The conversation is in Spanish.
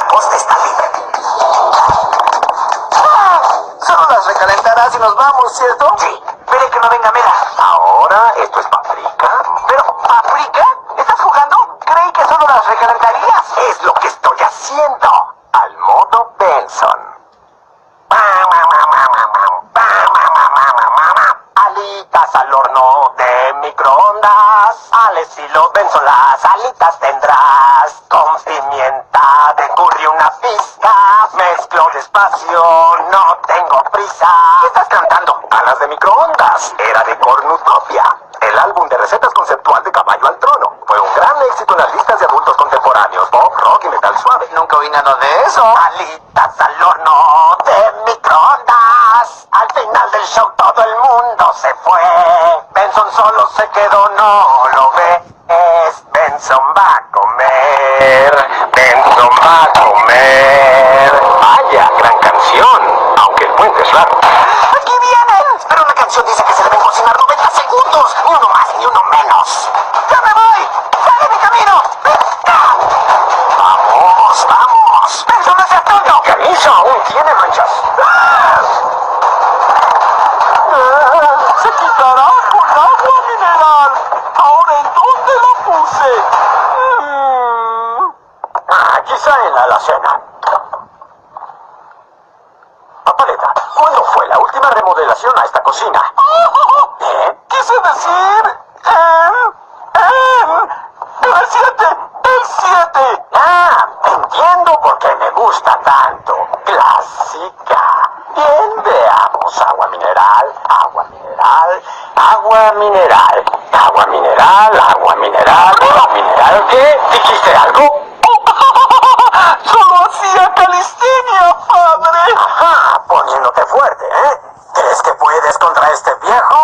Poste está libre. Solo las recalentarás y nos vamos, ¿cierto? Sí. Espere que no venga Mela. Ahora, ¿esto es paprika? ¿Pero paprika? ¿Estás jugando? Creí que solo las recalentarías. Es lo que estoy haciendo. Al modo Benson. Alitas al horno de microondas. Al estilo Benson las alitas tendrás. Con pimienta de curry una pizca. Mezclo despacio, no tengo prisa. ¿Qué estás cantando? Alas de microondas. Era de Cornutopia. El álbum de recetas conceptual de Caballo al Trono. Fue un gran éxito en las listas de adultos contemporáneos. Pop, rock y metal suave. Nunca oí nada de eso. Alitas al horno de microondas. Al final del show todo el mundo se fue. Benson solo se quedó, no lo ves. Benson va a comer. Benson va a comer. Vaya, gran canción. Aunque el puente es raro. ¡Aquí vienen! Pero la canción dice que se deben cocinar 90 segundos. Ni uno más, ni uno menos. ¡Ya me voy! ¡Sale mi camino! ¡Vamos, vamos! ¡Benson, no seas tonto! ¡Camisa aún tiene manchas! ¡Se quitará con agua mineral! ¿Ahora en dónde la puse? Quizá en la alacena. Papaleta, ¿cuándo fue la última remodelación a esta cocina? Quise decir... El 7. ¡El 7! Entiendo por qué me gusta tanto. Clásica. Bien, veamos. Agua mineral, agua mineral, agua mineral, agua mineral, agua mineral, agua mineral. ¿Qué? ¿Dijiste algo? ¡Solo hacía calistenia, padre! Ajá, poniéndote fuerte, ¿eh? ¿Crees que puedes contra este viejo?